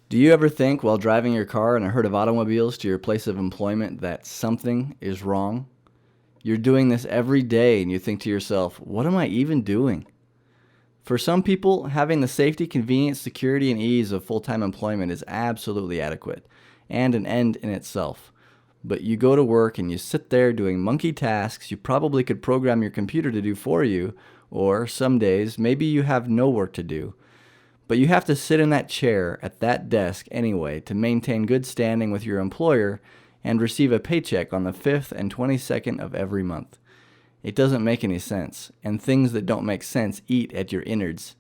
Do you ever think while driving your car in a herd of automobiles to your place of employment that something is wrong? You're doing this every day and you think to yourself, what am I even doing? For some people, having the safety, convenience, security, and ease of full-time employment is absolutely adequate and an end in itself. But you go to work and you sit there doing monkey tasks you probably could program your computer to do for you, or some days maybe you have no work to do. But you have to sit in that chair at that desk anyway to maintain good standing with your employer and receive a paycheck on the 5th and 22nd of every month. It doesn't make any sense, and things that don't make sense eat at your innards.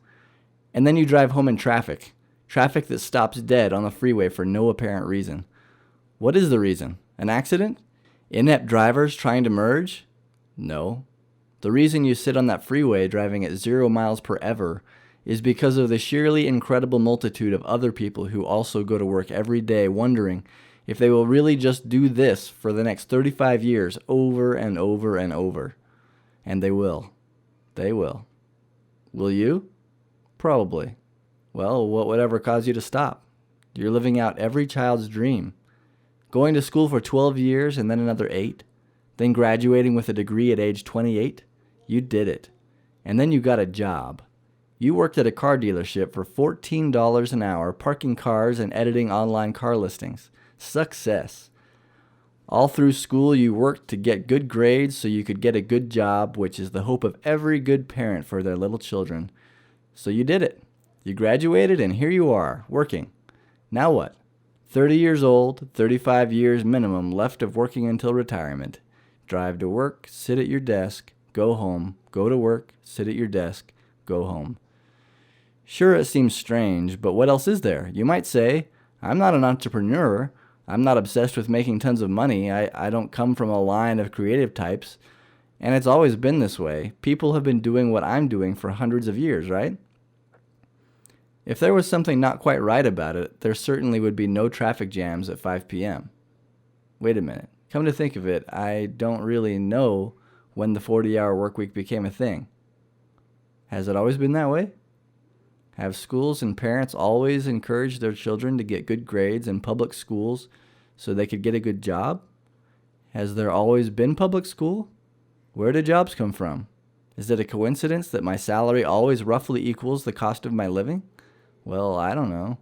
And then you drive home in traffic that stops dead on the freeway for no apparent reason. What is the reason? An accident? Inept drivers trying to merge? No. The reason you sit on that freeway driving at 0 miles per hour is because of the sheerly incredible multitude of other people who also go to work every day wondering if they will really just do this for the next 35 years over and over and over. And they will. They will. Will you? Probably. Well, what would ever cause you to stop? You're living out every child's dream. Going to school for 12 years and then another 8, then graduating with a degree at age 28. You did it. And then you got a job. You worked at a car dealership for $14 an hour, parking cars and editing online car listings. Success. All through school, you worked to get good grades so you could get a good job, which is the hope of every good parent for their little children. So you did it. You graduated, and here you are, working. Now what? 30 years old, 35 years minimum left of working until retirement. Drive to work, sit at your desk, go home, go to work, sit at your desk, go home. Sure, it seems strange, but what else is there? You might say, I'm not an entrepreneur. I'm not obsessed with making tons of money. I don't come from a line of creative types. And it's always been this way. People have been doing what I'm doing for hundreds of years, right? If there was something not quite right about it, there certainly would be no traffic jams at 5 p.m. Wait a minute. Come to think of it, I don't really know when the 40-hour work week became a thing. Has it always been that way? Have schools and parents always encouraged their children to get good grades in public schools so they could get a good job? Has there always been public school? Where do jobs come from? Is it a coincidence that my salary always roughly equals the cost of my living? Well, I don't know.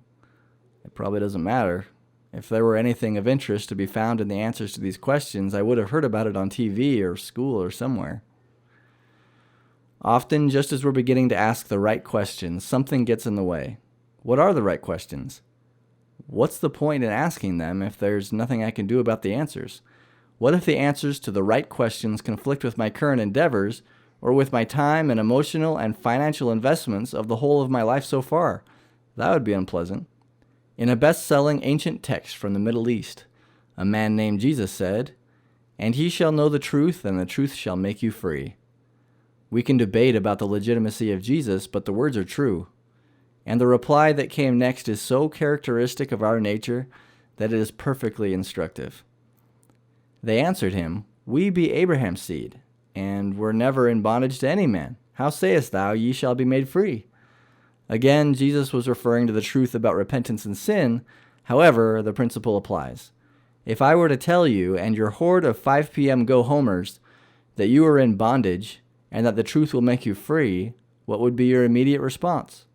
It probably doesn't matter. If there were anything of interest to be found in the answers to these questions, I would have heard about it on TV or school or somewhere. Often, just as we're beginning to ask the right questions, something gets in the way. What are the right questions? What's the point in asking them if there's nothing I can do about the answers? What if the answers to the right questions conflict with my current endeavors or with my time and emotional and financial investments of the whole of my life so far? That would be unpleasant. In a best-selling ancient text from the Middle East, a man named Jesus said, "And ye shall know the truth, and the truth shall make you free." We can debate about the legitimacy of Jesus, but the words are true. And the reply that came next is so characteristic of our nature that it is perfectly instructive. They answered him, "We be Abraham's seed, and were never in bondage to any man. How sayest thou, ye shall be made free?" Again, Jesus was referring to the truth about repentance and sin. However, the principle applies. If I were to tell you and your horde of 5 p.m. go-homers that you are in bondage and that the truth will make you free, what would be your immediate response?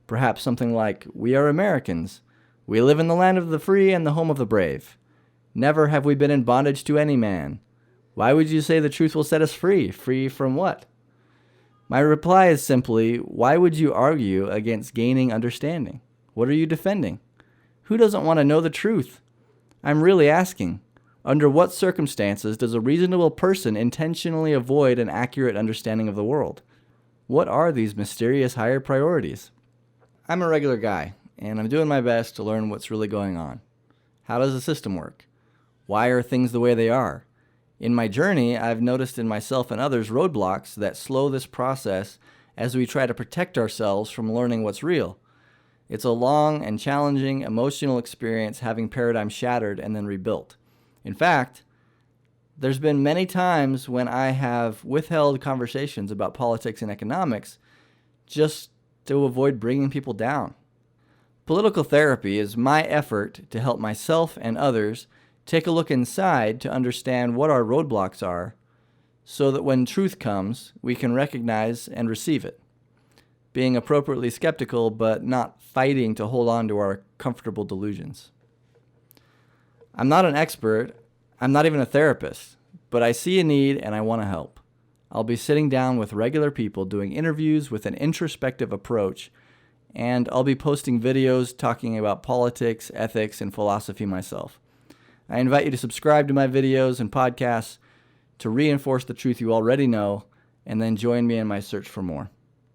Perhaps something like, "We are Americans. We live in the land of the free and the home of the brave. Never have we been in bondage to any man. Why would you say the truth will set us free? Free from what?" My reply is simply, why would you argue against gaining understanding? What are you defending? Who doesn't want to know the truth? I'm really asking, under what circumstances does a reasonable person intentionally avoid an accurate understanding of the world? What are these mysterious higher priorities? I'm a regular guy, and I'm doing my best to learn what's really going on. How does the system work? Why are things the way they are? In my journey, I've noticed in myself and others roadblocks that slow this process as we try to protect ourselves from learning what's real. It's a long and challenging emotional experience having paradigms shattered and then rebuilt. In fact, there's been many times when I have withheld conversations about politics and economics just to avoid bringing people down. Political therapy is my effort to help myself and others take a look inside to understand what our roadblocks are, so that when truth comes, we can recognize and receive it, being appropriately skeptical but not fighting to hold on to our comfortable delusions. I'm not an expert, I'm not even a therapist, but I see a need and I want to help. I'll be sitting down with regular people doing interviews with an introspective approach, and I'll be posting videos talking about politics, ethics, and philosophy myself. I invite you to subscribe to my videos and podcasts to reinforce the truth you already know, and then join me in my search for more.